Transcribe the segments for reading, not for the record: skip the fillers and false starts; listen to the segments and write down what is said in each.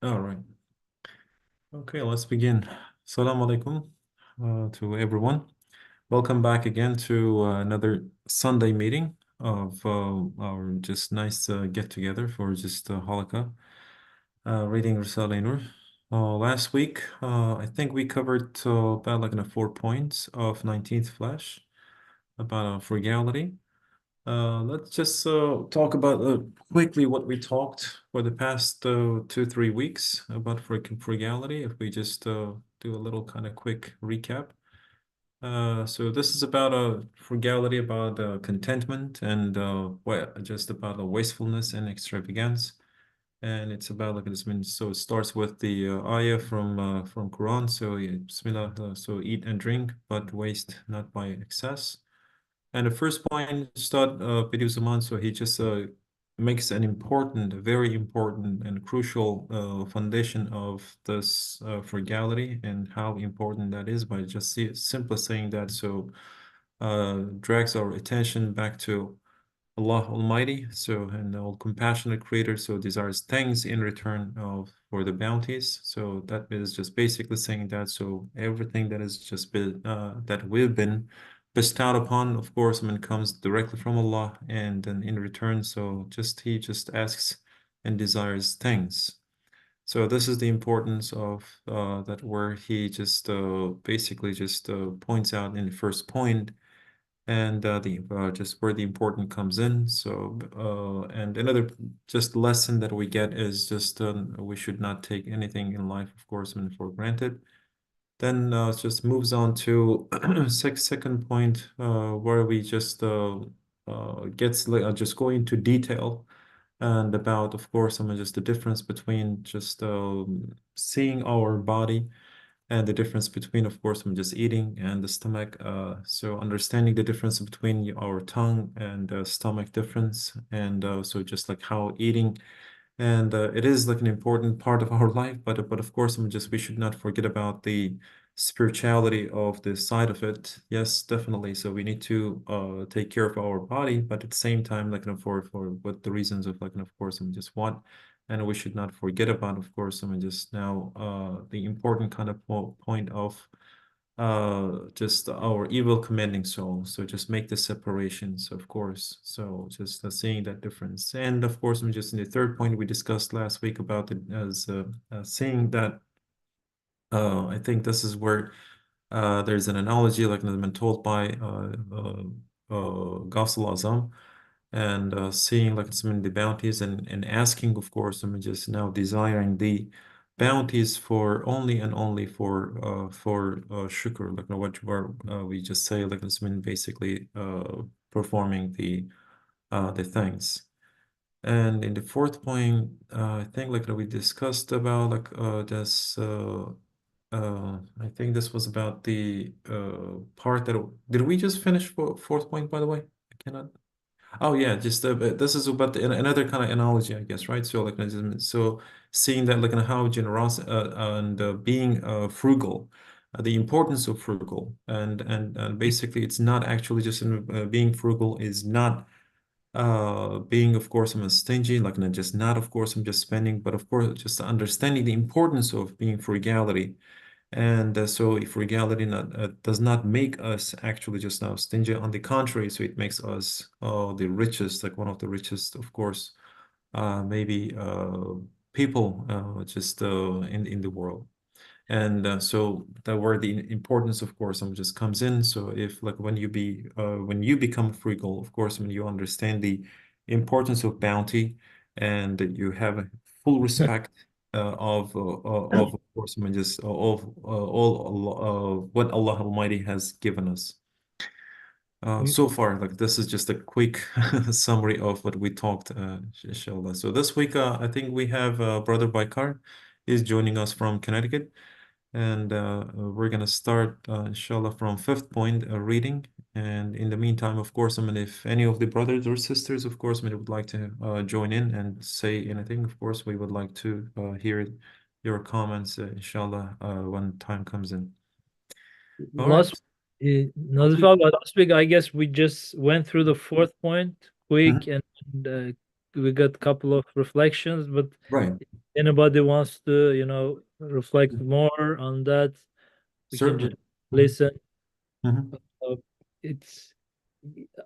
All right. Okay, let's begin. Assalamu alaikum to everyone. Welcome back again to another Sunday meeting of our just nice get together for just Halakha reading Risale Nur. Last week, I think we covered about like 4 points of 19th flash about frugality. Let's just talk about quickly what we talked for the past 2, 3 weeks about frugality. If we just do a little kind of quick recap. So this is about frugality, about contentment, and well, just about wastefulness and extravagance. And it's about like this means. So it starts with the ayah from Quran. So yeah, Bismillah. So eat and drink, but waste not by excess. And the first point start Bediüzzaman, so he just makes an important, very important and crucial foundation of this frugality and how important that is by just simply saying that. So drags our attention back to Allah Almighty, so and all compassionate creator, so desires thanks in return of for the bounties. So that is just basically saying that so everything that is just been that we've been bestowed upon, of course, when it comes directly from Allah, and then in return, so just he just asks and desires thanks. So this is the importance of that where he just basically just points out in the first point and the just where the important comes in. So and another just lesson that we get is just we should not take anything in life, of course, for granted. Then it just moves on to second point where we just gets just go into detail and about, of course, just the difference between just seeing our body and the difference between, of course, I'm just eating and the stomach. So understanding the difference between our tongue and stomach difference, and so just like how eating, and it is like an important part of our life. But of course, we should not forget about the spirituality of the side of it. Yes, definitely. So we need to take care of our body, but at the same time, like for what the reasons of like, and of course, I'm just what. And we should not forget about, of course, just now the important kind of point of just our evil commanding soul. So just make the separations, of course. So just seeing that difference. And of course, I'm just in the third point we discussed last week about it as seeing that I think this is where there's an analogy like that's been told by Ghawsul Azam, and seeing like some of the bounties and asking, of course, I'm just now desiring the bounties for only and only for shukr, like what where we just say like this mean basically performing the things. And in the fourth point, I think like we discussed about like this I think this was about the part that did we just finish for fourth point, by the way? I cannot. Oh yeah, just this is about another kind of analogy, I guess, right? So like so seeing that like how generous and being frugal, the importance of frugal, and basically it's not actually just being frugal is not being, of course, I'm stingy, like not just not, of course, I'm just spending, but of course, just understanding the importance of being frugality. And so if frugality does not make us actually just now stingy, on the contrary, so it makes us the richest, like one of the richest, of course, maybe people just in the world. And so that where the importance, of course, just comes in. So if like when you become frugal, of course, when you understand the importance of bounty and that you have a full respect of course, just of all what Allah Almighty has given us. Mm, So far, like this is just a quick summary of what we talked, inshallah. So this week, I think we have Brother Baikar is joining us from Connecticut. And we're gonna start, inshallah, from fifth point reading. And in the meantime, of course, if any of the brothers or sisters, of course, would like to join in and say anything, of course, we would like to hear your comments, inshallah, when time comes in. All right. Last, Nazifa, last week, I guess we just went through the fourth point quick, Mhm. and we got a couple of reflections, but Right. if anybody wants to, reflect more on that, we can just Certainly. Hmm. listen. Hmm. Uh, it's,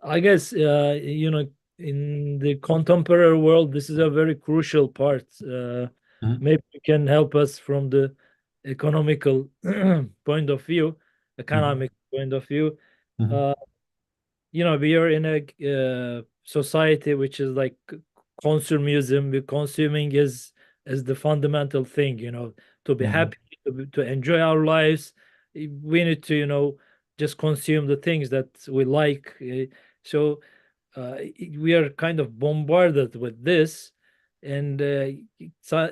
I guess, in the contemporary world, this is a very crucial part. Hmm. Maybe you can help us from the economical point of view, Hmm. economic point of view. Hmm. Uh, we are in a society which is like consumerism. Consuming is the fundamental thing. To be Hmm. happy, to enjoy our lives, we need to just consume the things that we like. So we are kind of bombarded with this, and so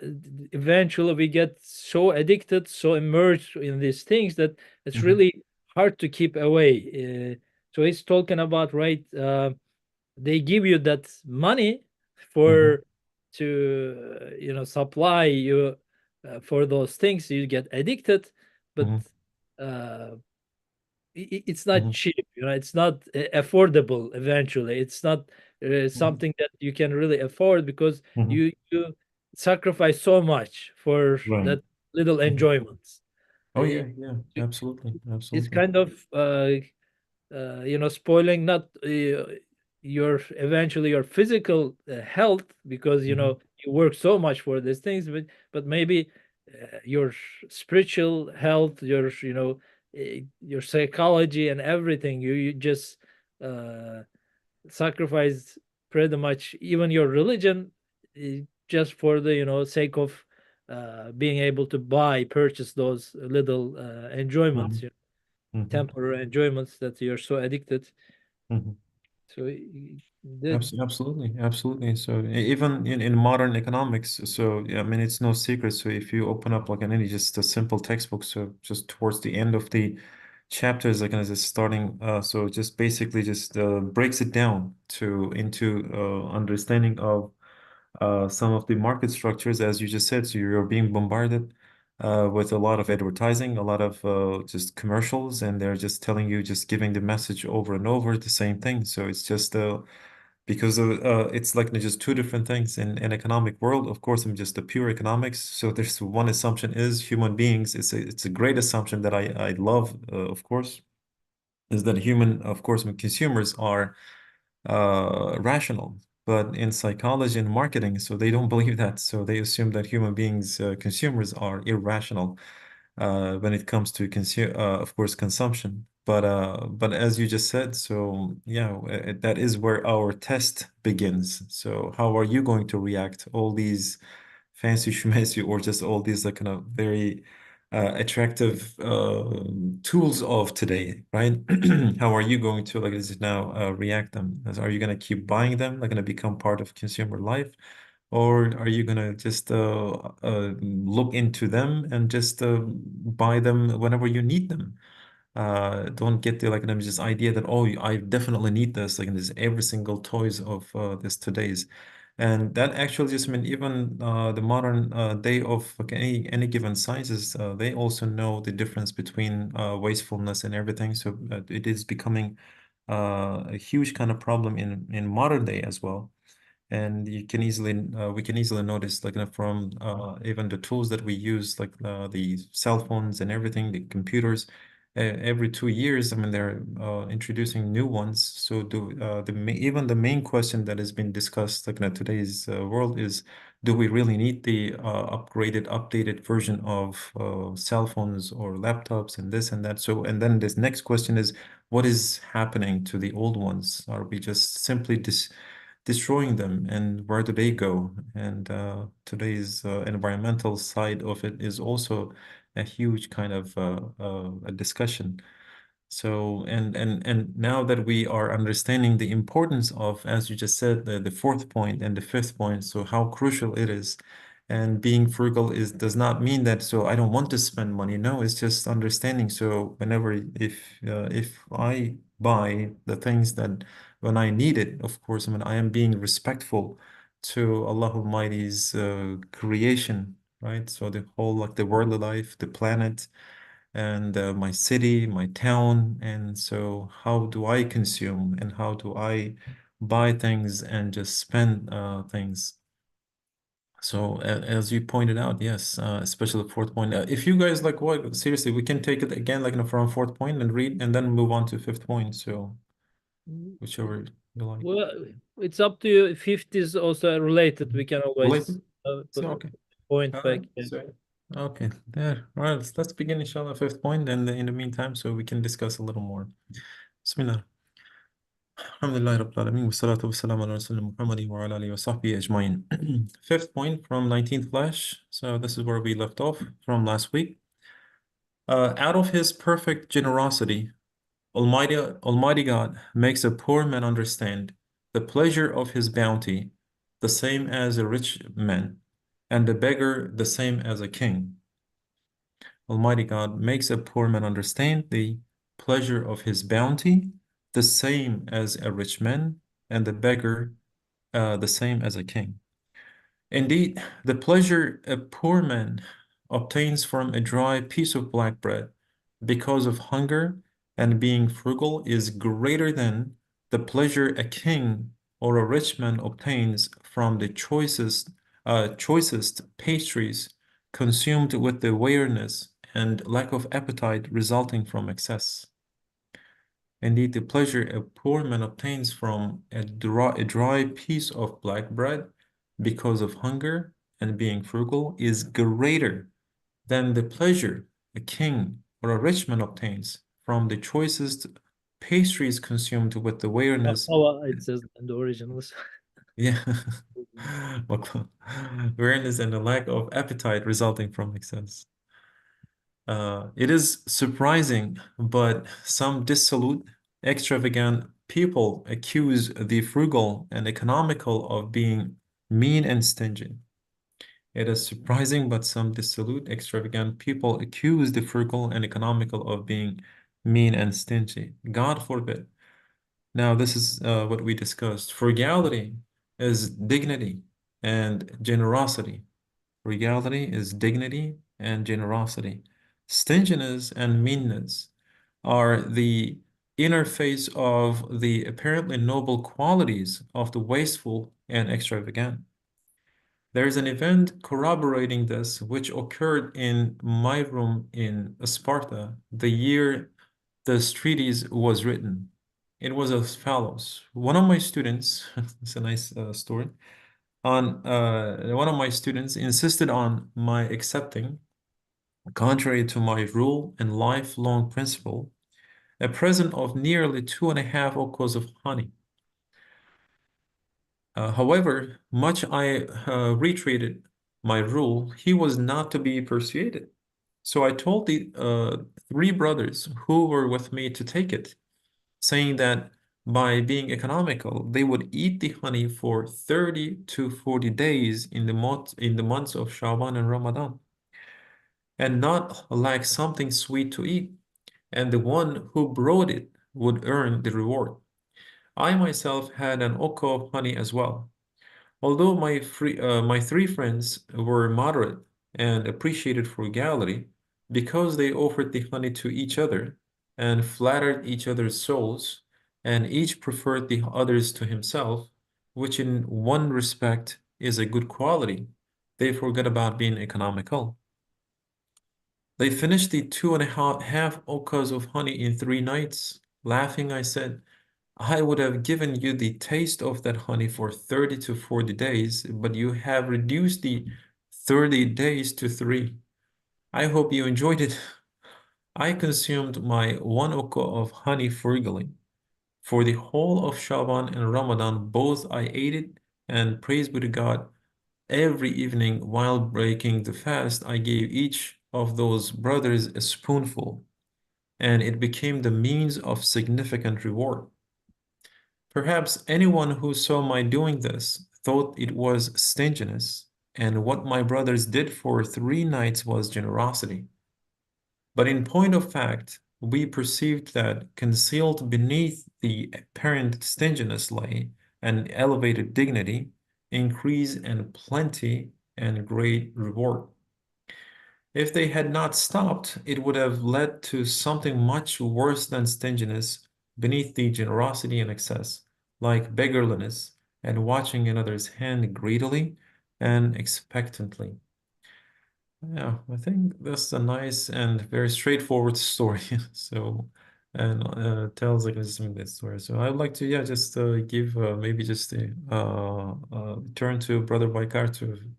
eventually we get so addicted, so immersed in these things that it's Hmm. really hard to keep away. So he's talking about, right, they give you that money Hmm. for to supply you for those things. You get addicted, but Hmm. uh, it's not Hmm. cheap. It's not affordable. Eventually, it's not something that you can really afford, because Hmm. you sacrifice so much for Right. that little Hmm. enjoyments. Oh Uh, yeah, yeah, absolutely, it's absolutely. kind of spoiling not your eventually your physical health, because Hmm. you work so much for these things, but maybe your spiritual health, your psychology and everything. You just uh, sacrifice pretty much even your religion, just for the sake of being able to purchase those little enjoyments, Hmm. Hmm. temporary enjoyments that you're so addicted. Hmm. So the Absolutely, absolutely. So even in modern economics, so yeah, I mean, it's no secret. So if you open up like any just a simple textbook, so just towards the end of the chapters, like as it's starting, so just basically just breaks it down to into understanding of some of the market structures, as you just said. So you're being bombarded with a lot of advertising, a lot of just commercials, and they're just telling you, just giving the message over and over, the same thing. So it's just because it's like just two different things in economic world. Of course, I'm just a pure economics. So there's one assumption is human beings. It's a great assumption that I love, of course, is that human, of course, consumers are rational. But in psychology and marketing, so they don't believe that. So they assume that human beings, consumers, are irrational when it comes to of course, consumption. But as you just said, so yeah, that is where our test begins. So how are you going to react? All these fancy schmancy, or just all these like kind of very attractive tools of today, right? How are you going to like is it now react them? Are you going to keep buying them? Like going to become part of consumer life? Or are you gonna just look into them and just buy them whenever you need them? Don't get the like just idea that, oh, I definitely need this, like this every single toys of this today's. And that actually just mean even the modern day of like any given sciences, they also know the difference between wastefulness and everything. So it is becoming a huge kind of problem in modern day as well. And you can easily we can easily notice like from even the tools that we use, like the cell phones and everything, the computers, every 2 years, I mean, they're introducing new ones. So even the main question that has been discussed like in today's world is, do we really need the upgraded, updated version of cell phones or laptops and this and that? So, and then this next question is, what is happening to the old ones? Are we just simply destroying them, and where do they go? And today's environmental side of it is also a huge kind of a discussion. So, and now that we are understanding the importance of, as you just said, the fourth point and the fifth point, so how crucial it is. And being frugal is does not mean that so I don't want to spend money. No, it's just understanding. So whenever if I buy the things that when I need it, of course, I mean I am being respectful to Allah Almighty's creation, right? So the whole like the worldly life, the planet, and my city, my town. And so, how do I consume and how do I buy things and just spend things. So as you pointed out, yes, especially the fourth point. If you guys like what, seriously, we can take it again, like from fourth point and read, and then move on to fifth point. So Mm, whichever you like. well, it's up to you. If fifth is also related, we can always Related. So okay. point All right. back. Yeah. So okay, there. All right. Let's begin, inshallah, fifth point, and in the meantime, so we can discuss a little more. Bismillah. Alhamdulillah Rabbil Alameen. Wassalatu wassalamu ala Rasulina Muhammadin wa ala alihi wa sahbihi ajma'in. Fifth point from 19th flash. So this is where we left off from last week. Out of his perfect generosity, Almighty God makes a poor man understand the pleasure of his bounty, the same as a rich man, and the beggar the same as a king. Almighty God makes a poor man understand the pleasure of his bounty, the same as a rich man, and the beggar the same as a king. Indeed, the pleasure a poor man obtains from a dry piece of black bread because of hunger and being frugal is greater than the pleasure a king or a rich man obtains from the choicest pastries consumed with the weariness and lack of appetite resulting from excess. Indeed, the pleasure a poor man obtains from a dry piece of black bread because of hunger and being frugal is greater than the pleasure a king or a rich man obtains from the choicest pastries consumed with the weariness. How it says in the originals. Yeah. Weariness and a lack of appetite resulting from excess. It is surprising, but some dissolute, extravagant people accuse the frugal and economical of being mean and stingy. It is surprising, but some dissolute, extravagant people accuse the frugal and economical of being mean and stingy. God forbid. Now, this is what we discussed. Frugality is dignity and generosity. Frugality is dignity and generosity. Stinginess and meanness are the interface of the apparently noble qualities of the wasteful and extravagant. There is an event corroborating this, which occurred in my room in Sparta the year this treatise was written. It was as follows. One of my students, it's a nice story, one of my students insisted on my accepting, contrary to my rule and lifelong principle, a present of nearly 2.5 ocos of honey. However, much I retreated my rule, he was not to be persuaded. So I told the three brothers who were with me to take it, saying that by being economical, they would eat the honey for 30 to 40 days in the months of Shaban and Ramadan, and not lack something sweet to eat, and the one who brought it would earn the reward. I myself had an okka of honey as well. Although my three friends were moderate and appreciated frugality because they offered the honey to each other and flattered each other's souls, and each preferred the others to himself, which in one respect is a good quality, they forgot about being economical. They finished the 2.5 okas of honey in 3 nights. Laughing, I said, I would have given you the taste of that honey for 30 to 40 days, but you have reduced the 30 days to 3. I hope you enjoyed it. I consumed my 1 oka of honey frugally. For the whole of Shaban and Ramadan, both I ate it, and praise be to God, every evening while breaking the fast, I gave each of those brothers a spoonful, and it became the means of significant reward. Perhaps anyone who saw my doing this thought it was stinginess, and what my brothers did for 3 nights was generosity. But in point of fact, we perceived that concealed beneath the apparent stinginess lay an elevated dignity, increase and plenty, and great reward. If they had not stopped, it would have led to something much worse than stinginess beneath the generosity and excess. like beggarliness and watching another's hand greedily and expectantly. Yeah, I think that's a nice and very straightforward story. So, and tells like this that story. So I'd like to, yeah, just give maybe just a turn to Brother Baikar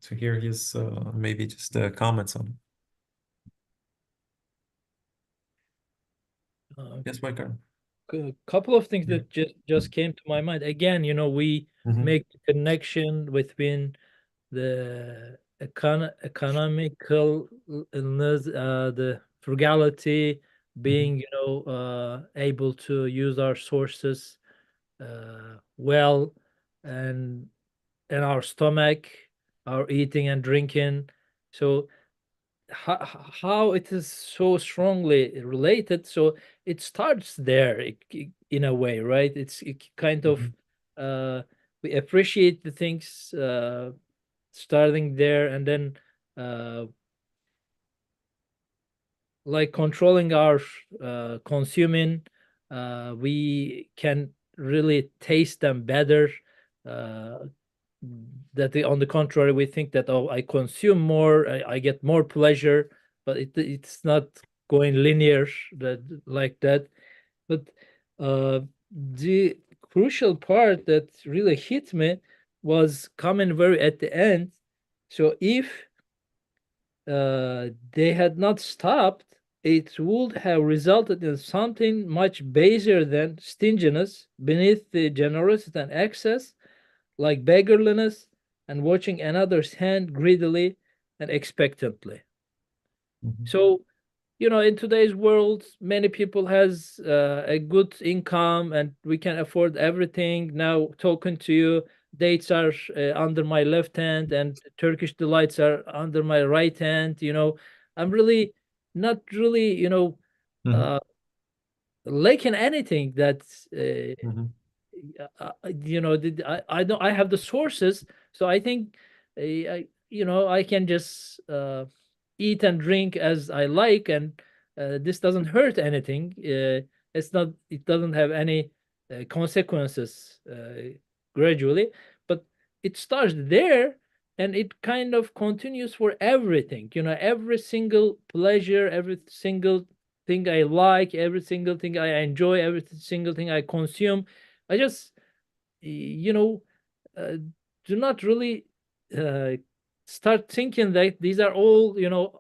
to hear his maybe just comments on it. Uh, Yes, Baikar. a couple of things Yeah. that just came to my mind. Again, we Mm-hmm. make the connection between the economical illness, the frugality, Mm-hmm. being able to use our sources well, and our stomach, our eating and drinking. So how it is so strongly related, so it starts there, in a way, right? It kind of, Mm-hmm. uh we appreciate the things starting there, and then uh like controlling our consuming, we can really taste them better. uh that on the contrary, we think that, oh, I consume more, I get more pleasure, but it's not going linear, that like that. But the crucial part that really hit me was coming very at the end. So if they had not stopped, it would have resulted in something much baser than stinginess beneath the generosity and excess, like beggarliness and watching another's hand greedily and expectantly. Mm-hmm. So, in today's world, many people has a good income, and we can afford everything. Now, talking to you, dates are under my left hand, and Turkish delights are under my right hand. I'm really not really, Mm-hmm. uh, lacking anything that Mm-hmm. I know I have the sources, so I think I can just eat and drink as I like, and this doesn't hurt anything. It doesn't have any consequences gradually, but it starts there, and it kind of continues for everything. Every single pleasure, every single thing I like, every single thing I enjoy, every single thing I consume. I just, you know, uh, do not really uh, start thinking that these are all,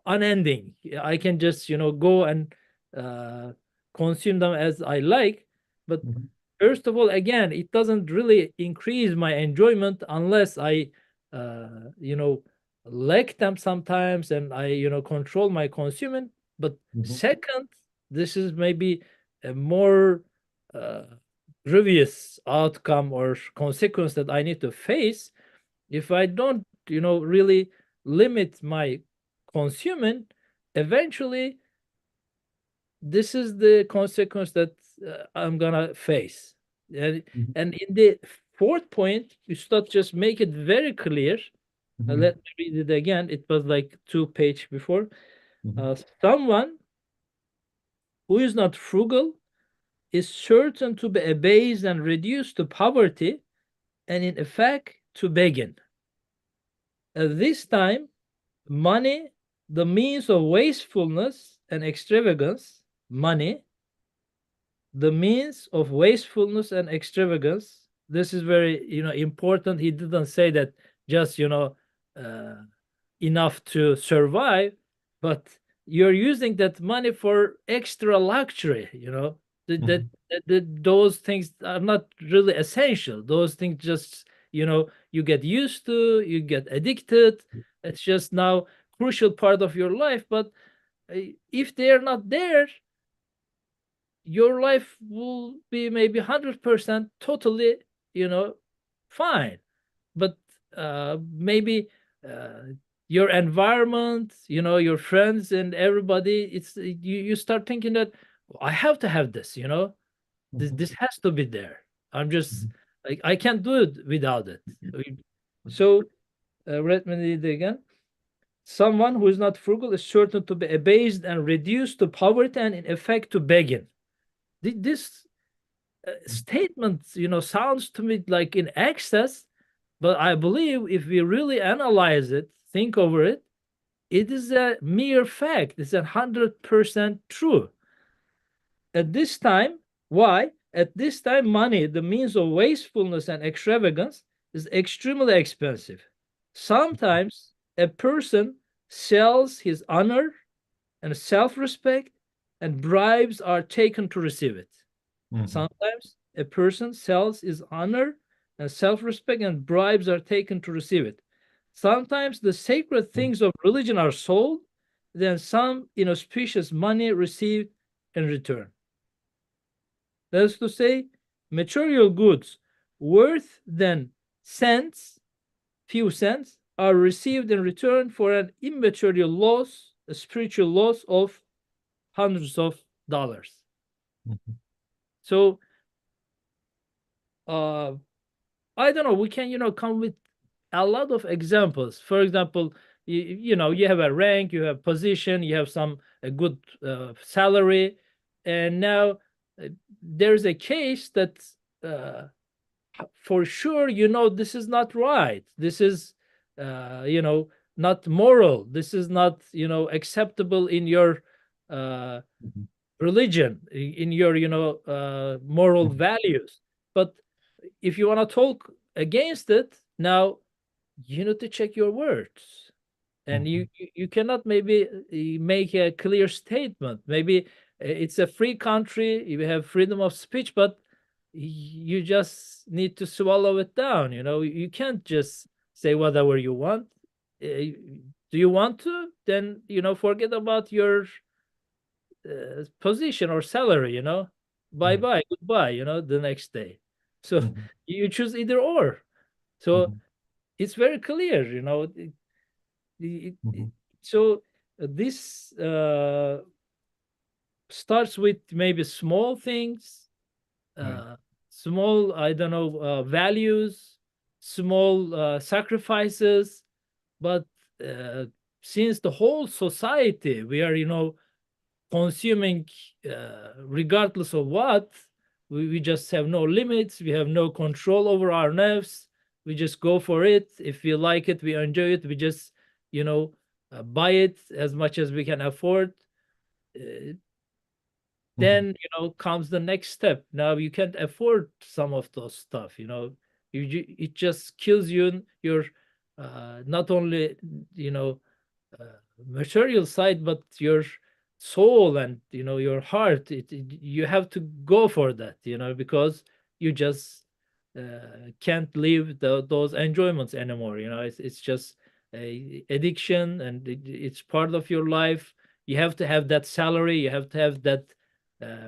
unending. I can just, go and uh, consume them as I like. But Mm-hmm. first of all, again, it doesn't really increase my enjoyment unless I, you know, lack them sometimes, and I, control my consuming. But Mm-hmm. second, this is maybe a more uh, grievous outcome or consequence that I need to face if I don't, really limit my consuming. Eventually, this is the consequence that I'm gonna face. And, Mm-hmm. and in the fourth point, you start just make it very clear. Mm-hmm. Let me read it again. It was like 2 page before. Mm-hmm. Someone who is not frugal is certain to be abased and reduced to poverty, and in effect to begging. At this time, money, the means of wastefulness and extravagance, money, the means of wastefulness and extravagance. This is very, important. He didn't say that just, uh, enough to survive, but you're using that money for extra luxury. Those things are not really essential. Those things just, you get used to, you get addicted. It's just now crucial part of your life. But if they're not there, your life will be maybe 100% totally, you know fine. But maybe uh, your environment, your friends and everybody, you start thinking that, I have to have this, this Mm-hmm. this has to be there. I'm just, Mm-hmm. like, I can't do it without it. So let me read it again. Someone who is not frugal is certain to be abased and reduced to poverty, and in effect to begging. This statement, sounds to me like in excess, but I believe if we really analyze it, think over it, it is a mere fact. It's 100% true. At this time, why? At this time, money, the means of wastefulness and extravagance, is extremely expensive. Sometimes a person sells his honor and self respect, and bribes are taken to receive it. Mhm. Sometimes a person sells his honor and self respect, and bribes are taken to receive it. Sometimes the sacred Mhm. things of religion are sold, then some inauspicious money received in return. That is to say, material goods worth than cents, few cents, are received in return for an immaterial loss, a spiritual loss of hundreds of dollars. Mhm. So, uh, I don't know. We can, come with a lot of examples. For example, you have a rank, you have position, you have a good salary, and now uh, there's a case that uh, for sure this is not right. This is not moral. This is not acceptable in your uh, Mhm. religion, in your moral Mhm. values. But if you want to talk against it, now you need to check your words, and you Mhm. you you cannot maybe make a clear statement. Maybe it's a free country, you have freedom of speech, but you just need to swallow it down. You can't just say whatever you want. Do you want to, then forget about your position or salary. Bye Mhm. bye, goodbye, the next day. So Mhm. you choose either or. So Mhm. it's very clear. Mhm. So this starts with maybe small things, Right. small, I don't know, values, small sacrifices. But uh, since the whole society, we are, consuming regardless of what, we just have no limits, we have no control over our nerves, we just go for it. If we like it, we enjoy it, we just you know buy it as much as we can afford. uh, Mhm. then comes the next step. Now you can't afford some of those stuff. It just kills you in your not only you know uh, material side, but your soul and your heart. You have to go for that, because you just can't live those enjoyments anymore. It's just a addiction, and it's part of your life. You have to have that salary, you have to have that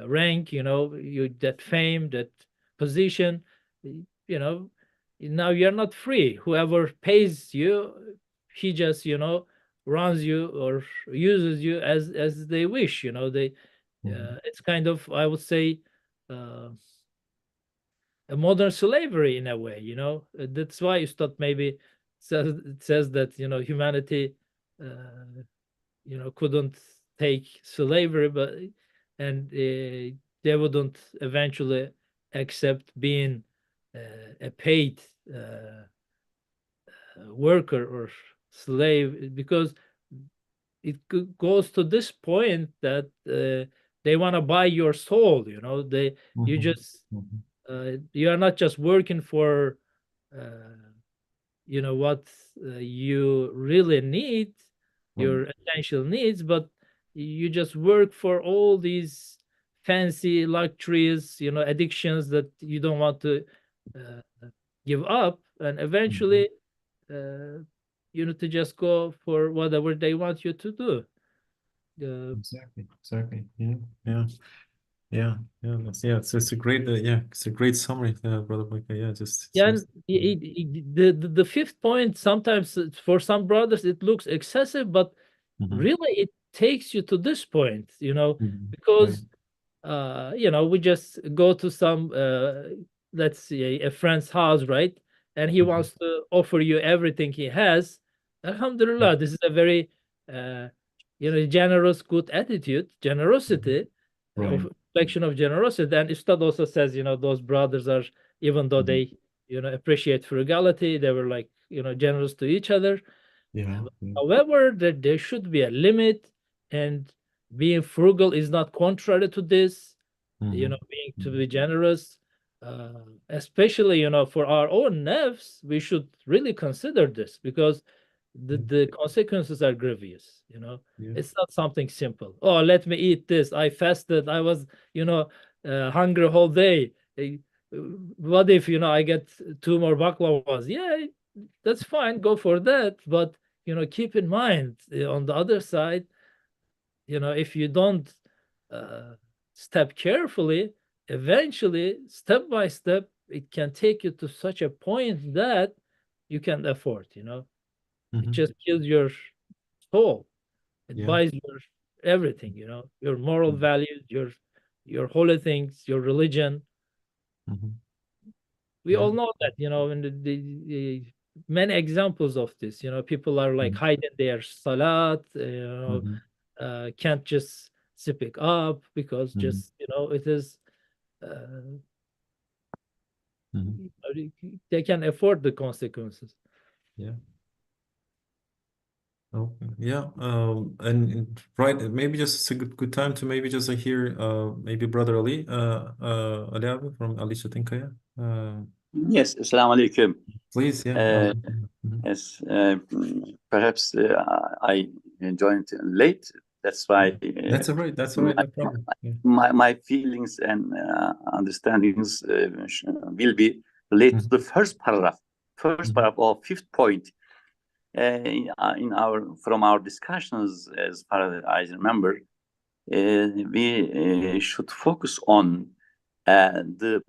rank, that fame, that position. you know Now you're not free. Whoever pays you, he just runs you or uses you as they wish. They Mhm. It's kind of, I would say, uh, a modern slavery in a way. That's why Ustad maybe says that humanity couldn't take slavery, but and they wouldn't eventually accept being a paid worker or slave, because it goes to this point that they want to buy your soul. They you Mhm. just Mhm. You are not just working for uh, what you really need, Right. your essential needs, but you just work for all these fancy luxuries, addictions that you don't want to uh, give up, and Mhm. eventually uh, you need to just go for whatever they want you to do. uh, Exactly. Exactly. Yeah. Yeah. Yeah. Yeah. It's a great, yeah, it's a great summary, brother Micah. Yeah. Just it Yeah, seems. and the fifth point, sometimes for some brothers it looks excessive, but Mhm. really it takes you to this point, Mhm. Right. because we just go to some let's say a friend's house, right? And he Mhm. wants to offer you everything he has. Alhamdulillah, this is a very generous, good attitude, Mhm. generosity of Right. reflection of generosity. And Ustad also says, those brothers are, even though they, appreciate frugality, they were like, generous to each other. Yeah. Yeah. However, there should be a limit, and being frugal is not contrary to this, being to be generous, especially, for our own nafs, we should really consider this, because the consequences are grievous. Yeah. It's not something simple. Oh, let me eat this. I fasted. I was, hungry whole day. What if, I get two more baklavas? Yeah, that's fine. Go for that. But, keep in mind, on the other side, if you don't uh, step carefully, eventually, step by step, it can take you to such a point that you can't afford. It Mhm. just kills your soul. It Yeah. buys your everything. Your moral Mhm. values, your holy things, your religion. Mhm. We Yeah. all know that, and the many examples of this. People are like Mhm. hiding their salat, Mhm. can't just speak up, because Mhm. just, it is, uh, Mhm. they can afford the consequences. Yeah. Okay. Yeah. Right. Maybe just it's a good time to maybe just hear maybe Brother Ali Ali abi from Ali Shatinkaya. Yes, Assalamu alaikum. Please. Yeah. Mhm. Yes, perhaps I joined late. That's why That's all right. That's all right. my, No problem. Yeah. my feelings and understandings will be related to Mhm. the first paragraph. First Mhm. paragraph or fifth point in our from our discussions, as far as I remember, we should focus on the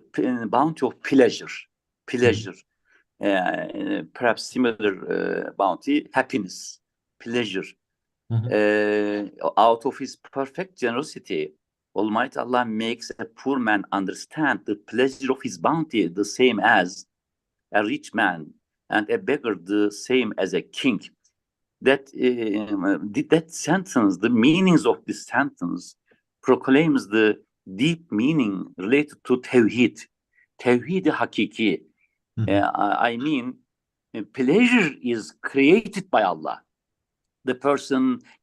bounty of pleasure, Mhm. pleasure, perhaps similar bounty, happiness, pleasure. Mhm. Out of His perfect generosity, Almighty Allah makes a poor man understand the pleasure of His bounty the same as a rich man, and a beggar the same as a king. That sentence, the meanings of this sentence, proclaims the deep meaning related to Tawheed, Tawheed Hakiki. Mhm. I mean, pleasure is created by Allah. The person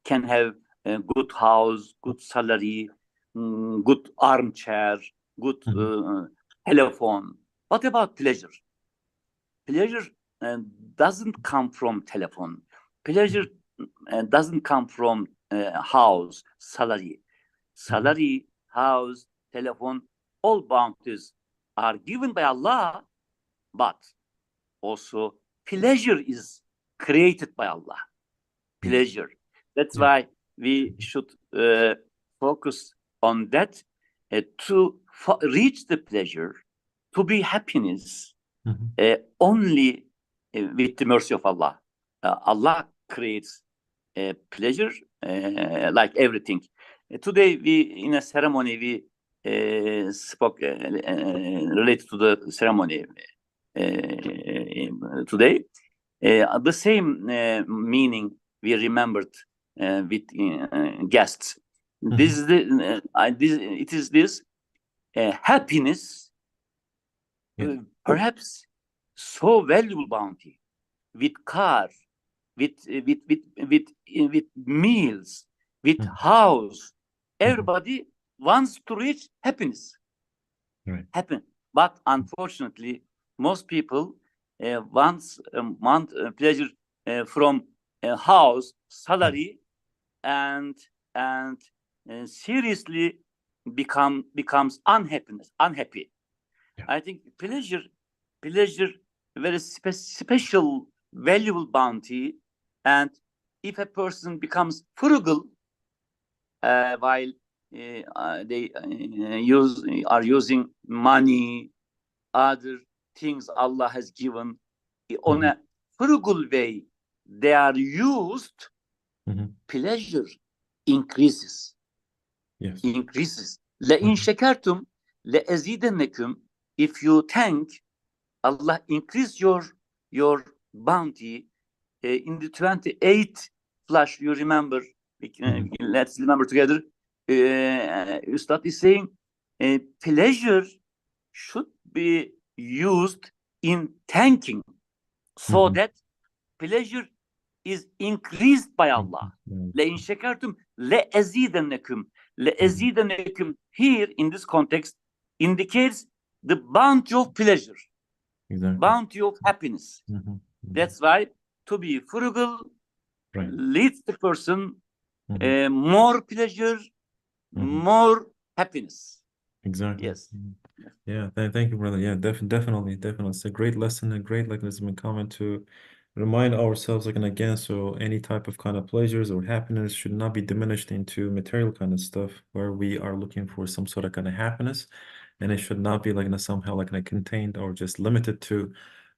can have a good house, good salary, good armchair, good Mhm. telephone. What about pleasure? Pleasure doesn't come from telephone. Pleasure doesn't come from house, salary. Mhm. Salary, house, telephone, all bounties are given by Allah, but also pleasure is created by Allah. Yes. Pleasure. That's Yeah. why we should focus on that to reach the pleasure, to be happiness, Mhm. only with the mercy of Allah. Allah creates pleasure like everything. Today, we in a ceremony we spoke related to the ceremony today. The same meaning we remembered with guests. This Mhm. is it is this happiness, Yeah. perhaps so valuable bounty, with car, with meals, with Mhm. house. Mhm. Everybody wants to reach happiness, Right. happen. But unfortunately, most people want pleasure from a house, Mhm. salary, and and seriously becomes unhappy. Yeah. I think pleasure, very special, valuable bounty, and if a person becomes frugal while they are using money, other things Allah has given on Mhm. a frugal way, they are used, Mhm. pleasure increases. Yes. Increases. لَإِنْ Mhm. شَكَرْتُمْ لَأَزِيدَنَّكُمْ. If you thank, Allah increase your bounty. In the 28th flash, you remember, Mhm. let's remember together. Ustad is saying, pleasure should be used in thanking, so that pleasure is increased by Allah. لَإِنْ شَكَرْتُمْ لَأَزِيدَنَّكُمْ. لَأَزِيدَنَّكُم here in this context indicates the bounty of pleasure, bounty of happiness. That's why to be frugal leads the person more pleasure, more happiness. Exactly. Yes. Yeah, thank you, brother. Yeah, definitely. It's a great lesson, a great comment to remind ourselves like, and again, so any type of kind of pleasures or happiness should not be diminished into material kind of stuff where we are looking for some sort of kind of happiness, and it should not be like somehow like contained or just limited to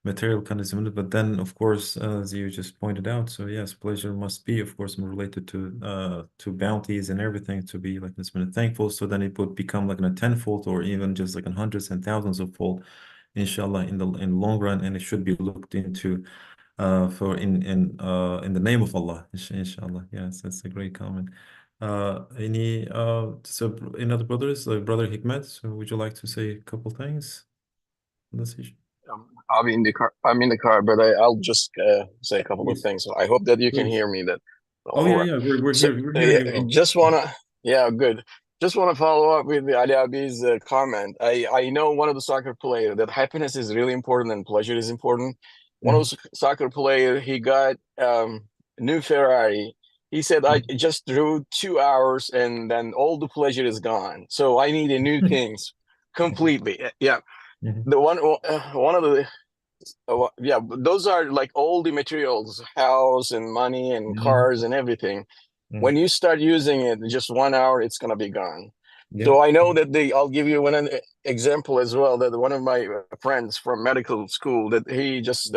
material kind of similar. But then, of course, as you just pointed out, so yes, pleasure must be, of course, more related to bounties and everything, to be like this minute thankful. So then it would become like a tenfold or even just like in hundreds and thousands of fold, inshallah, in the long run, and it should be looked into for in the name of Allah, inshallah. Yes, that's a great comment. Any other brothers, like Brother Hikmet, so would you like to say a couple things on this issue? I'll be in the car. I'm in the car, but I'll just say a couple of Please. things. I hope that you can Please. hear me. That Oh yeah, we're here. We're hearing you well. Just wanna, yeah, good. Just want to follow up with the Ali Abi's comment. I know one of the soccer players that happiness is really important and pleasure is important. One of the soccer player, he got new Ferrari. He said, I just drove 2 hours and then all the pleasure is gone. So I need a new things completely. Yeah. The one of the yeah, those are like all the materials, house and money and cars and everything. When you start using it, just 1 hour, it's gonna be gone. So I know that I'll give you one example as well. That one of my friends from medical school, that he just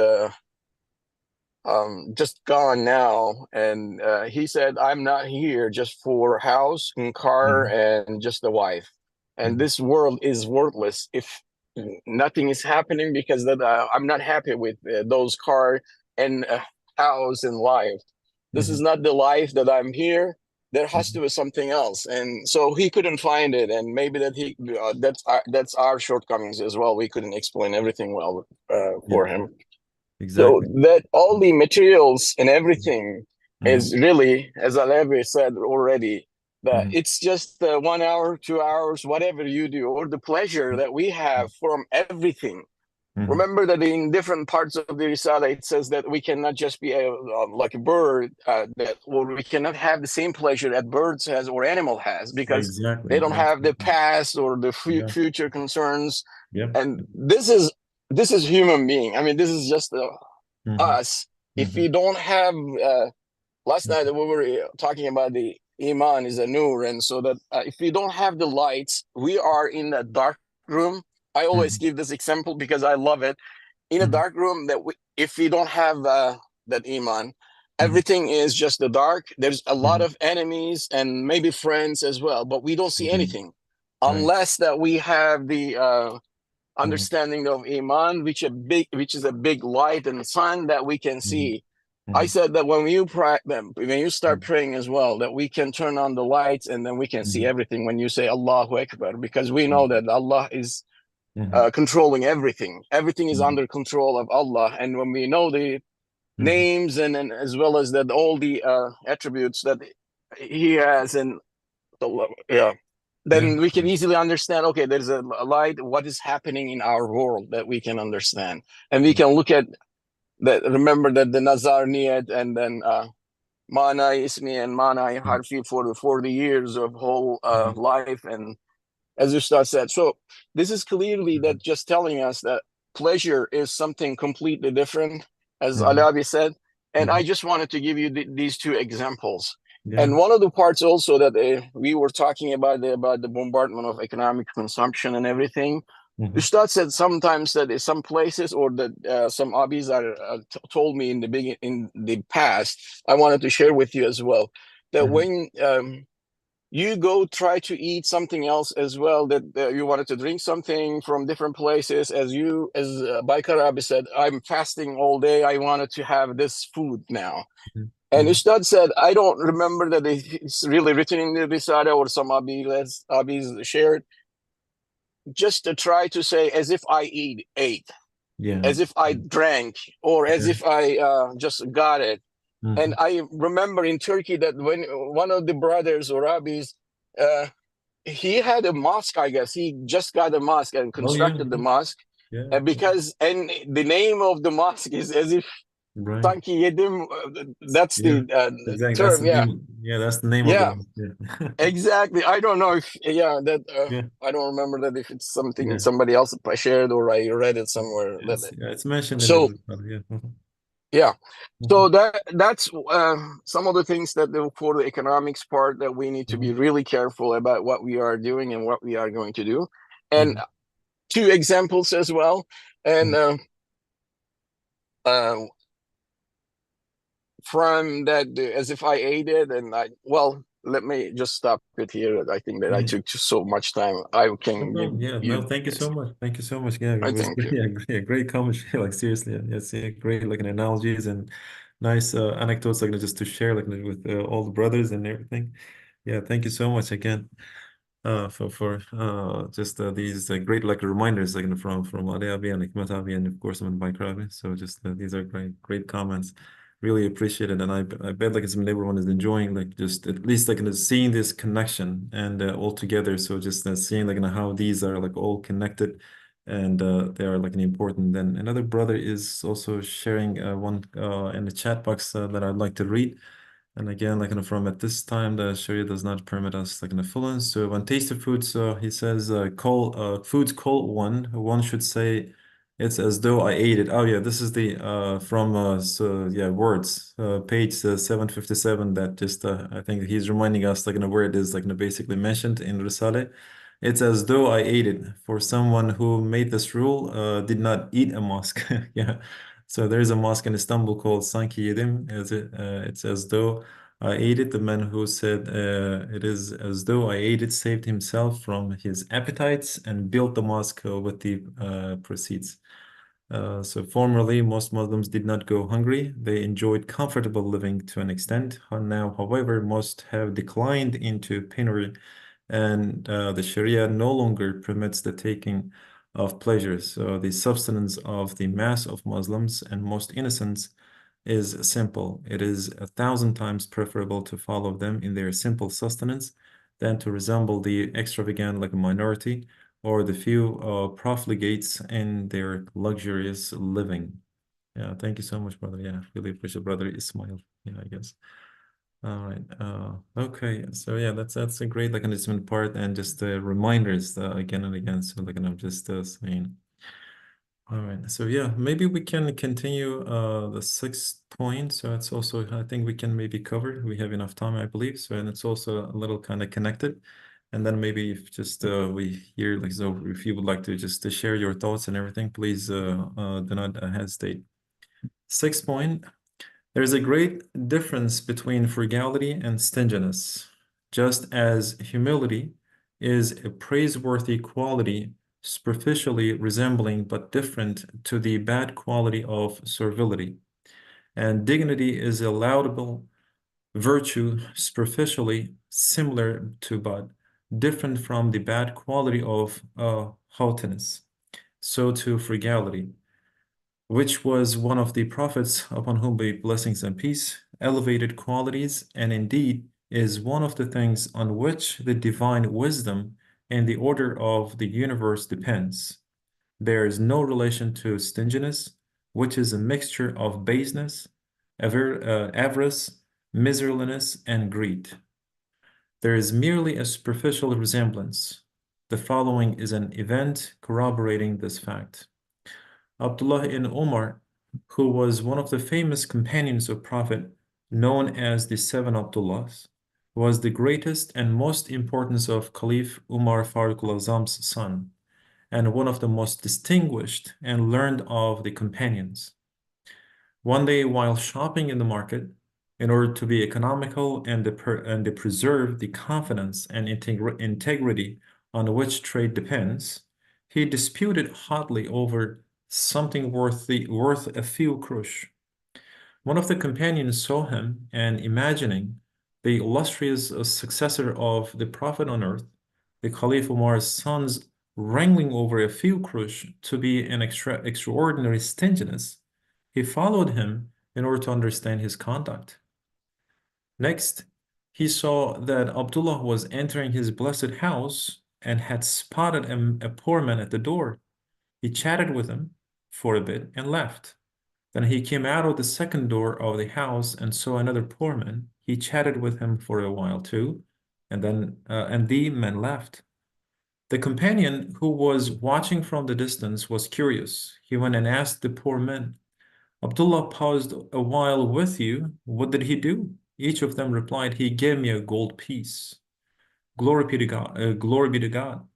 gone now, and he said, I'm not here just for house and car and just the wife, and this world is worthless if nothing is happening, because that I'm not happy with those car and house and life. This is not the life that I'm here. There has to be something else. And so he couldn't find it, and maybe that that's our shortcomings as well. We couldn't explain everything well for him. Exactly. So that all the materials and everything is really, as Alevi said already, that it's just 1 hour, 2 hours, whatever you do, or the pleasure that we have from everything. Remember that in different parts of the Risala, it says that we cannot just be like a bird, or we cannot have the same pleasure that birds has or animal has, because they don't have the past or the future concerns. And this is human being. I mean, this is just us. If we don't have, last night we were talking about the Iman is a nur, and so that if we don't have the lights, we are in a dark room. I always give this example because I love it. In a dark room, if we don't have that Iman, everything is just the dark. There's a lot of enemies and maybe friends as well, but we don't see anything unless that we have the understanding of Iman, which is a big light and sun that we can see. I said that when you start praying as well, that we can turn on the lights and then we can see everything when you say Allahu Akbar, because we know that Allah is controlling everything. Everything is under control of Allah. And when we know the names and as well as that all the attributes that He has, and then we can easily understand, okay, there's a light, what is happening in our world that we can understand. And we can look at that, remember that the Nazar Niyat and then Mana Ismi and Mana Harfi for the 40 years of whole life. And as Ustad said, so this is clearly that just telling us that pleasure is something completely different, as Alabi said. And I just wanted to give you these two examples. And one of the parts also that we were talking about the bombardment of economic consumption and everything. Ustad said sometimes that in some places, or that some abis are told me in the past, I wanted to share with you as well, that when you go try to eat something else as well, that you wanted to drink something from different places, as Baikar Abi said, I'm fasting all day, I wanted to have this food now. And Ustad said, I don't remember that it's really written in the Risala or some Abis shared, just to try to say as if I ate, Yeah. as if I drank, or as if I just got it. And I remember in Turkey that when one of the brothers or rabbis, he had a mosque, I guess. He just got a mosque and constructed the mosque. Yeah. Because, and the name of the mosque is as if Right. Sanki Yedim, that's the Exactly. That's term, the yeah. name. Yeah, that's the name of Yeah, the one. exactly. I don't know if, that, Yeah. I don't remember that if it's something Yeah. somebody else shared or I read it somewhere. It's mentioned in So, the book. Yeah. yeah. So that's some of the things that for the economics part that we need to be really careful about what we are doing and what we are going to do. And two examples as well. And from that, as if I ate it, and let me just stop it here. I think that I took just so much time. I can give you. Thank you so much. Thank you so much. Yeah, it was Thank you. great commentary. Like seriously, it's great like analogies and nice anecdotes like just to share like with all the brothers and everything. Yeah, thank you so much again for just these great like reminders like from Ali Abi and Hikmat Abi and of course Bike Rabi. So just these are great comments. Really appreciate it, and I bet like everyone is enjoying like just at least like seeing this connection and all together. So just seeing like how these are like all connected, and they are like an important. Then another brother is also sharing one in the chat box that I'd like to read. And again, like from at this time, the Sharia does not permit us like an affluence. So when taste of food, so he says, call foods call one should say, it's as though I ate it. Oh yeah, this is the from words page 757. That just I think he's reminding us like where it is like basically mentioned in Risale. It's as though I ate it. For someone who made this rule, did not eat a mosque. Yeah. So there is a mosque in Istanbul called Sanki Yedim. It's as though I ate it. The man who said it is as though I ate it saved himself from his appetites and built the mosque with the proceeds. So formerly, most Muslims did not go hungry. They enjoyed comfortable living to an extent. Now, however, most have declined into penury, and the Sharia no longer permits the taking of pleasures. So the subsistence of the mass of Muslims and most innocents is simple. It is 1,000 times preferable to follow them in their simple sustenance than to resemble the extravagant like a minority or the few profligates in their luxurious living. Yeah, thank you so much, brother. Yeah, really appreciate brother Ismail. Yeah, I guess. All right. Okay. So yeah, that's a great like announcement part and just reminders again and again. So like I'm just saying. All right. So yeah, maybe we can continue the sixth point. So it's also I think we can maybe cover. We have enough time, I believe. So and it's also a little kind of connected. And then maybe if just we hear like so if you would like to just to share your thoughts and everything, please do not hesitate. Sixth point. There's a great difference between frugality and stinginess, just as humility is a praiseworthy quality superficially resembling but different to the bad quality of servility, and dignity is a laudable virtue superficially similar to but different from the bad quality of haughtiness. So too frugality, which was one of the prophets upon whom be blessings and peace, elevated qualities, and indeed is one of the things on which the divine wisdom and the order of the universe depends. There is no relation to stinginess, which is a mixture of baseness, avarice, miserliness, and greed. There is merely a superficial resemblance. The following is an event corroborating this fact. Abdullah ibn Umar, who was one of the famous companions of Prophet, known as the Seven Abdullahs, was the greatest and most important of Caliph Umar Faruk al-Azam's son, and one of the most distinguished and learned of the companions. One day, while shopping in the market, in order to be economical and to preserve the confidence and integrity on which trade depends, he disputed hotly over something worth a few kurush. One of the companions saw him and imagining the illustrious successor of the Prophet on earth, the Caliph Umar's son's wrangling over a few kurush to be an extraordinary stinginess, he followed him in order to understand his conduct. Next, he saw that Abdullah was entering his blessed house and had spotted a poor man at the door. He chatted with him for a bit and left. Then he came out of the second door of the house and saw another poor man. He chatted with him for a while too, and the man left. The companion who was watching from the distance was curious. He went and asked the poor man, Abdullah paused a while with you. What did he do? Each of them replied, he gave me a gold piece. Glory be to God, glory be to God,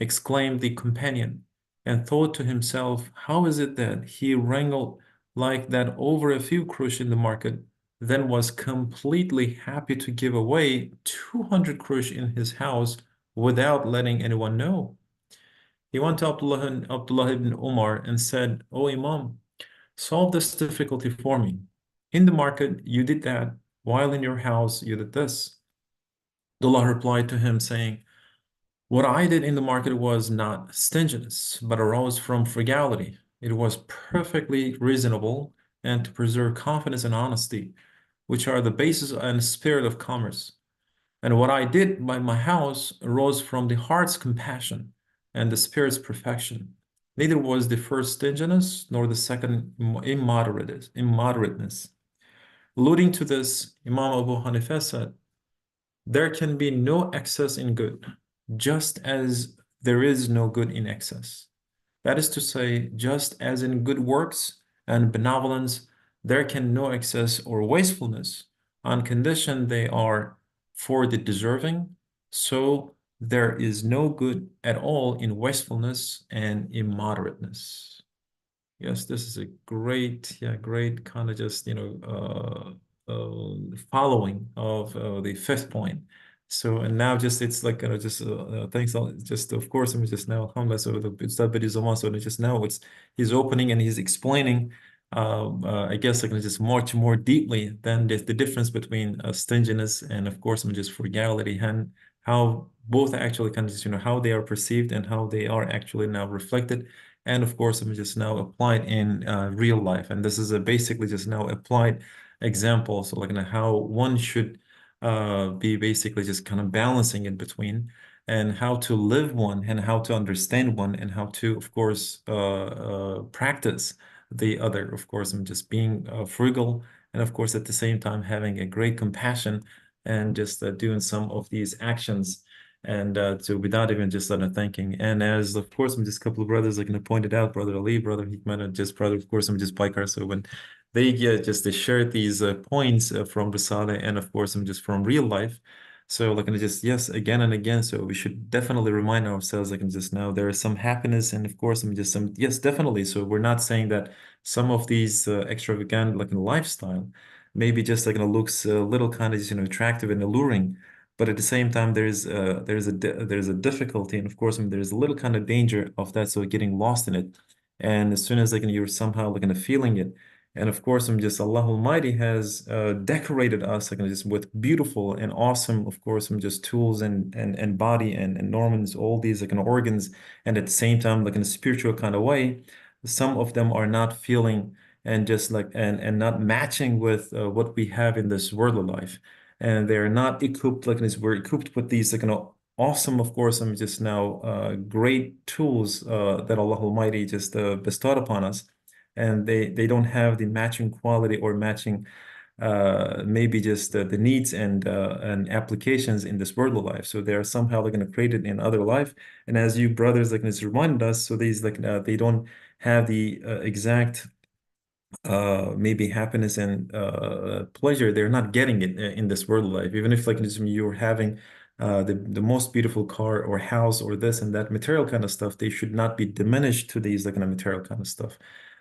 exclaimed the companion, and thought to himself, how is it that he wrangled like that over a few kurush in the market, then was completely happy to give away 200 kurush in his house without letting anyone know? He went to Abdullah ibn Umar and said, O Imam, solve this difficulty for me. In the market, you did that, while in your house, you did this. Abdullah replied to him, saying, what I did in the market was not stinginess, but arose from frugality. It was perfectly reasonable and to preserve confidence and honesty, which are the basis and spirit of commerce. And what I did by my house arose from the heart's compassion and the spirit's perfection. Neither was the first stinginess nor the second immoderateness. Alluding to this, Imam Abu Hanifa said, there can be no excess in good, just as there is no good in excess. That is to say, just as in good works and benevolence, there can no excess or wastefulness, on condition they are for the deserving, so there is no good at all in wastefulness and immoderateness. Yes, this is a great, great kind of just, following of the fifth point. So, and now just, it's like, thanks, just, of course, I'm just now, alhamdulillah, so it's that video so just now he's opening and he's explaining, I guess, like, just much more deeply than the difference between stinginess and, of course, just frugality, and how both actually kind of just, how they are perceived and how they are actually now reflected. And of course, I'm just now applied in real life. And this is a basically just now applied example. So like how one should be basically just kind of balancing in between, and how to live one and how to understand one and how to, of course, practice the other. Of course, I'm just being frugal, and of course, at the same time, having a great compassion and just doing some of these actions, and so without even just thinking. And as of course, I'm just a couple of brothers like pointed out, brother Ali, brother Hikman, and just brother, of course, I'm just Baikar. So when they they shared these points from Risale, and of course, I'm just from real life. So like, just yes, again and again. So we should definitely remind ourselves, like, just now there is some happiness, and of course, I'm just some, yes, definitely. So we're not saying that some of these extravagant like lifestyle maybe just like looks a little kind of attractive and alluring, but at the same time there's a difficulty, and of course, I mean, there's a little kind of danger of that, so getting lost in it. And as soon as like you're somehow like feeling it, and of course, I'm just Allah Almighty has decorated us like just with beautiful and awesome, of course, I'm just tools and body and organs, all these like organs, and at the same time like in a spiritual kind of way, some of them are not feeling and just like and not matching with what we have in this worldly life, and they're not equipped like this. We're equipped with these like awesome, of course, I'm just now great tools that Allah Almighty just bestowed upon us, and they don't have the matching quality or matching maybe just the needs and applications in this worldly life. So they are somehow like created in other life. And as you brothers like reminded us, so these like they don't have the exact maybe happiness and pleasure. They're not getting it in this world life. Even if like you're having the most beautiful car or house or this and that material kind of stuff, they should not be diminished to these like material kind of stuff.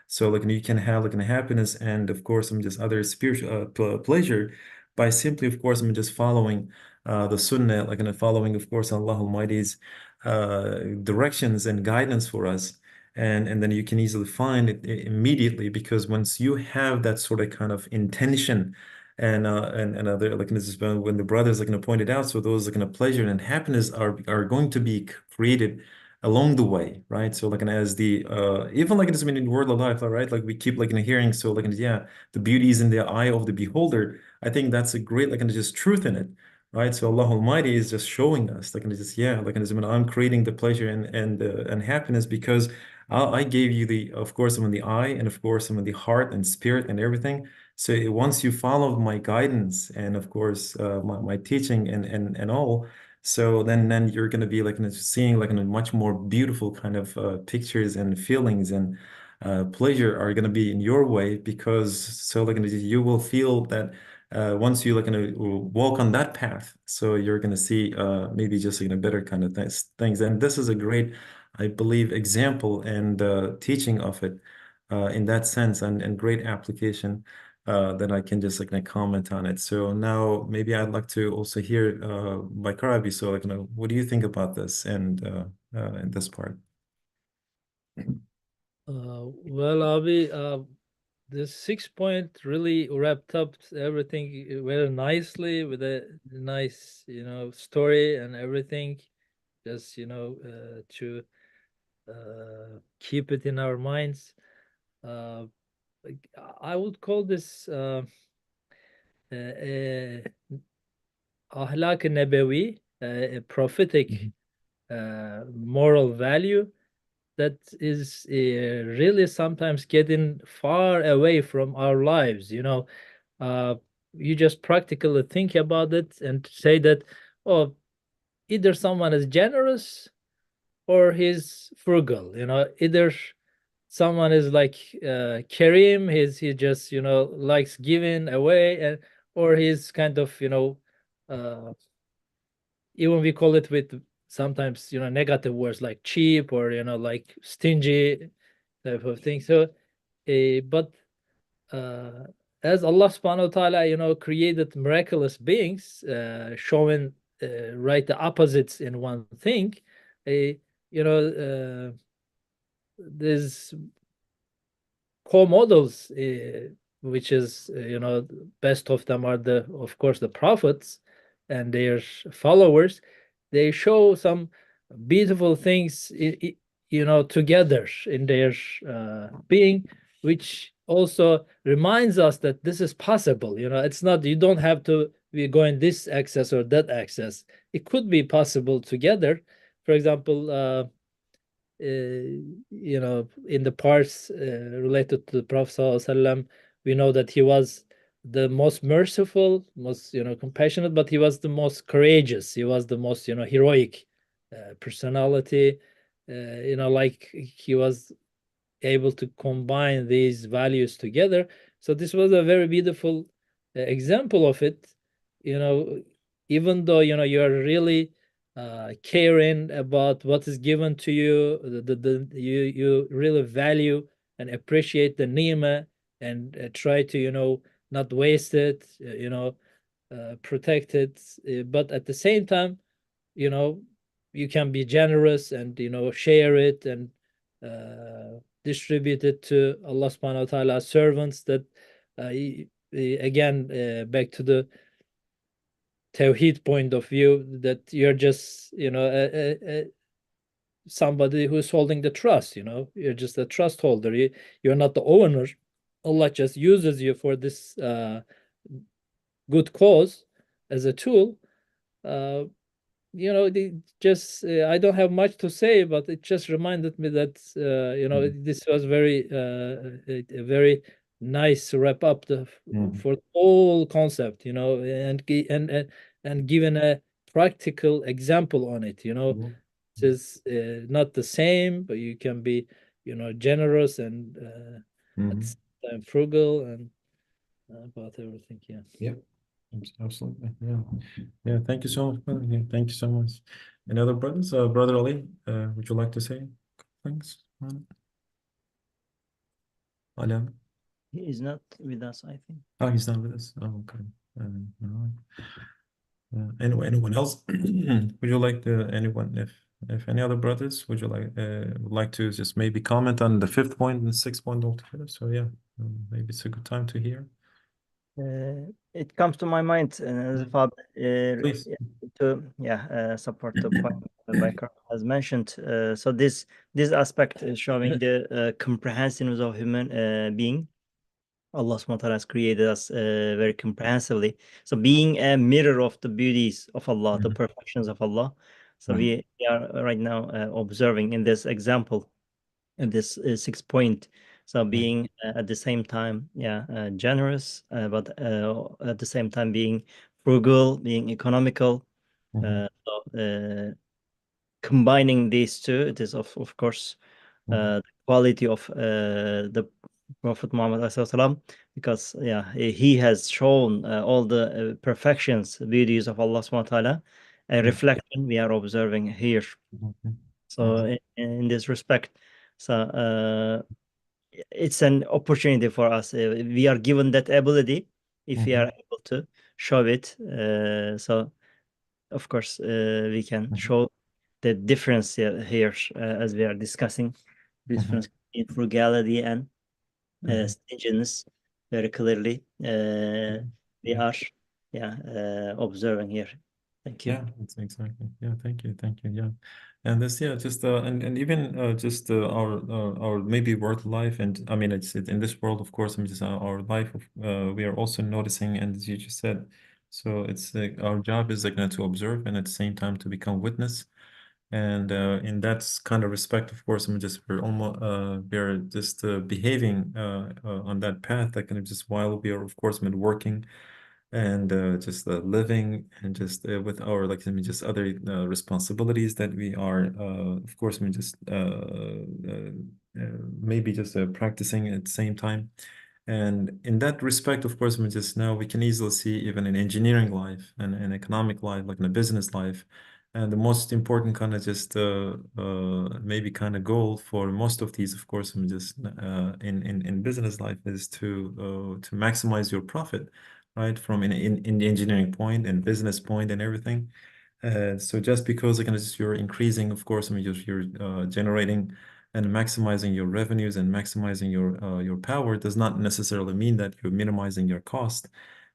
So like you can have like a happiness and of course I'm just other spiritual pleasure by simply, of course, I'm just following the sunnah, like following, of course, Allah Almighty's directions and guidance for us. And then you can easily find it immediately, because once you have that sort of kind of intention and other like this is when the brothers like pointed out, so those like pleasure and happiness are going to be created along the way, right? So like, and as the even like, it's in the world of life, right? Like we keep like in hearing, so like, and yeah, the beauty is in the eye of the beholder. I think that's a great like, and just truth in it, right? So Allah Almighty is just showing us like, and just yeah, like, and I'm creating the pleasure and happiness because I gave you the, of course, I'm in the eye, and of course, I'm in the heart and spirit and everything. So once you follow my guidance and of course my teaching and all, so then you're gonna be like seeing like in a much more beautiful kind of pictures and feelings and pleasure are gonna be in your way because so like you will feel that once you like gonna walk on that path, so you're gonna see maybe just like a better kind of things. And this is a great, I believe, example and teaching of it in that sense and great application that I can just like comment on it. So now maybe I'd like to also hear by Karabi. So like, what do you think about this and in this part? Well, Abi, this 6 point really wrapped up everything very nicely with a nice, story and everything. Just, to keep it in our minds. Like, I would call this ahlak nabawi, a prophetic moral value that is really sometimes getting far away from our lives. You just practically think about it and say that, oh, either someone is generous or he's frugal. Either someone is like Kareem, he just likes giving away, and or he's kind of uh, even we call it with sometimes negative words like cheap or like stingy type of thing. So but uh, as Allah subhanahu wa ta'ala created miraculous beings, showing right the opposites in one thing, there's co-models, which is best of them are of course the prophets and their followers. They show some beautiful things together in their being, which also reminds us that this is possible. It's not, you don't have to be going this access or that access. It could be possible together. For example, in the parts related to the Prophet ﷺ, we know that he was the most merciful, most compassionate, but he was the most courageous. He was the most heroic personality. Like he was able to combine these values together. So this was a very beautiful example of it. Even though you're really caring about what is given to you, you really value and appreciate the nima and try to not waste it, protect it, but at the same time you know you can be generous and share it and distribute it to Allah subhanahu wa ta'ala servants that again back to the Tawheed point of view, that you're just somebody who's holding the trust. You're just a trust holder. You're not the owner. Allah just uses you for this good cause as a tool. Just I don't have much to say, but it just reminded me that this was a very nice wrap up for the whole concept, and given a practical example on it. It is not the same, but you can be generous and at the same time frugal and about everything. Yeah. Absolutely. Yeah. Thank you so much, brother. Yeah, thank you so much. Any other brothers? Brother Ali, would you like to say things? Ali? He is not with us, I think. Oh, he's not with us. Oh, okay. All right. Anyone else? Would you like to, anyone, if any other brothers, would like to just maybe comment on the 5th point and 6th point altogether? So yeah, maybe it's a good time to hear. It comes to my mind as a father Please. to support the point Baikar has mentioned. So this aspect is showing the comprehensiveness of human being. Allah subhanahu wa ta'ala has created us very comprehensively. So being a mirror of the beauties of Allah, the perfections of Allah. So we are right now observing in this example, in this 6 point. So being at the same time, generous, but at the same time being frugal, being economical. Combining these two, it is of course the quality of the Prophet Muhammad SAW, because he has shown all the perfections, beauties of Allah subhanahu wa ta'ala, a reflection we are observing here. So in this respect, so it's an opportunity for us. We are given that ability if we are able to show it. So of course we can show the difference here as we are discussing difference in frugality and stinginess very clearly. We are observing here. Thank you. Yeah, that's exactly. Yeah, thank you, yeah. And this, just and even just our maybe work life, and I mean it's in this world, of course. I mean, just our life. We are also noticing, and as you just said, so it's like our job is like to observe, and at the same time to become witness. And in that kind of respect, of course, I mean, just we're just behaving on that path, like kind of just while we are, of course, I mean, working and just living and just with our like I mean just other responsibilities that we are of course I mean just maybe just practicing at the same time. And in that respect, of course, I mean just now we can easily see even in engineering life and in economic life, like in a business life. And the most important kind of just maybe kind of goal for most of these, of course, I mean just in business life is to maximize your profit, right? From in the engineering point and business point and everything. So just because like you're increasing, of course, I mean you're generating and maximizing your revenues and maximizing your power does not necessarily mean that you're minimizing your cost.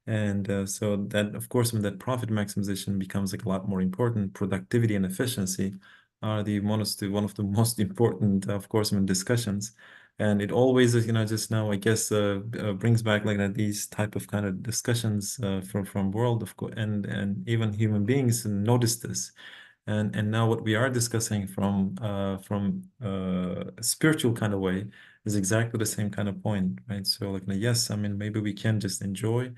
And so that, of course, when that profit maximization becomes like a lot more important, productivity and efficiency are one of the most important, of course, when discussions. And it always is, just now, I guess, brings back like that these type of kind of discussions from world, of course, and even human beings notice this. And now what we are discussing from a spiritual kind of way is exactly the same kind of point, right? So like, yes, I mean, maybe we can just enjoy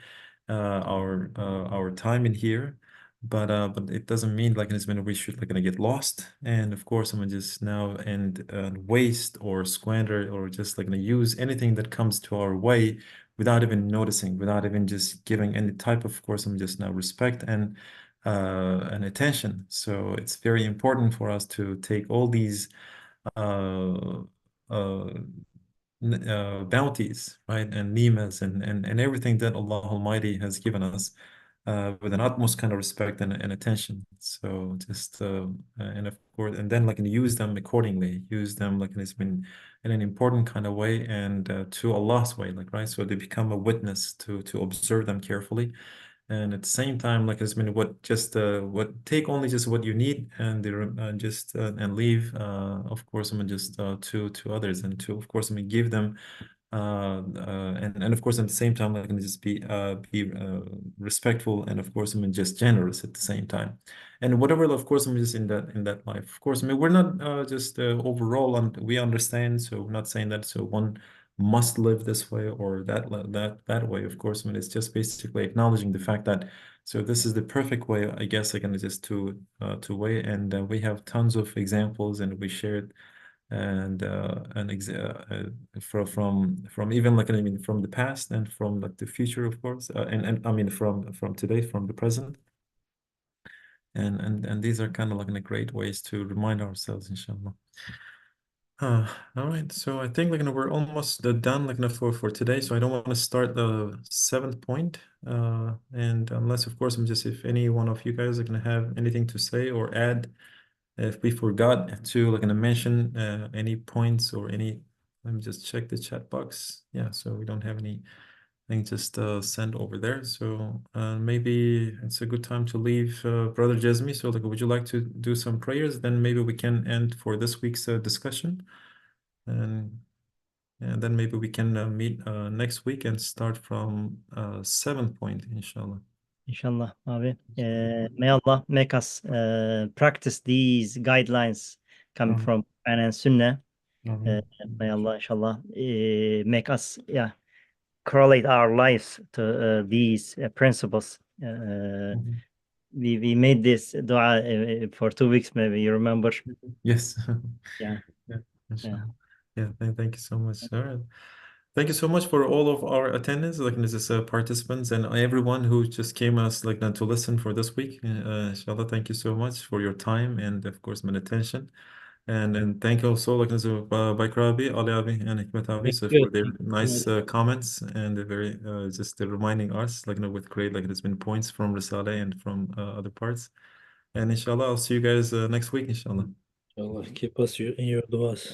our time in here, but it doesn't mean like it's when we should like gonna get lost. And of course, I'm gonna just now and waste or squander or just like gonna use anything that comes to our way without even noticing, without even just giving any type of course, I'm just now respect and attention. So it's very important for us to take all these uh, uh, bounties, right, and ni'mas and everything that Allah Almighty has given us with an utmost kind of respect and attention. So just and of course, and then like use them accordingly, use them like it's been in an important kind of way and to Allah's way, like right. So they become a witness to observe them carefully. And at the same time, like it's been what take only just what you need and just and leave of course I mean just to others and to of course I mean give them and of course at the same time like just be respectful and of course I mean just generous at the same time. And whatever of course I mean just in that life, of course I mean we're not just overall and we understand, so we're not saying that so one must live this way or that way. Of course, I mean it's just basically acknowledging the fact that so this is the perfect way, I guess, I can just to weigh, and we have tons of examples, and we shared and from even like I mean from the past and from like the future, of course, and I mean from today, from the present, and these are kind of like great ways to remind ourselves, inshallah. All right. So I think like we're almost done like for today. So I don't want to start the seventh point. And unless of course I'm just if any one of you guys are gonna have anything to say or add, if we forgot to like mention any points or any, let me just check the chat box. Yeah. So we don't have any think just send over there. So maybe it's a good time to leave, Brother Jazmi. So like, would you like to do some prayers? Then maybe we can end for this week's discussion, and then maybe we can meet next week and start from 7th point, inshallah. Inshallah, abi. May Allah make us practice these guidelines coming from Quran and Sunnah. May Allah, inshallah, make us, correlate our lives to these principles. We made this dua for 2 weeks, maybe you remember. Yes. Yeah. Inshallah. Yeah. Thank you so much. All right. Thank you so much for all of our attendants, like this is participants and everyone who just came us like to listen for this week. Inshallah, thank you so much for your time and of course my attention. And thank you also like Baikrabi, Ali Abi, and Hikmet Abi so for their nice comments and they're very just reminding us like with great like there's been points from Risale and from other parts. And inshallah, I'll see you guys next week, inshallah. Allah keep us in your duas.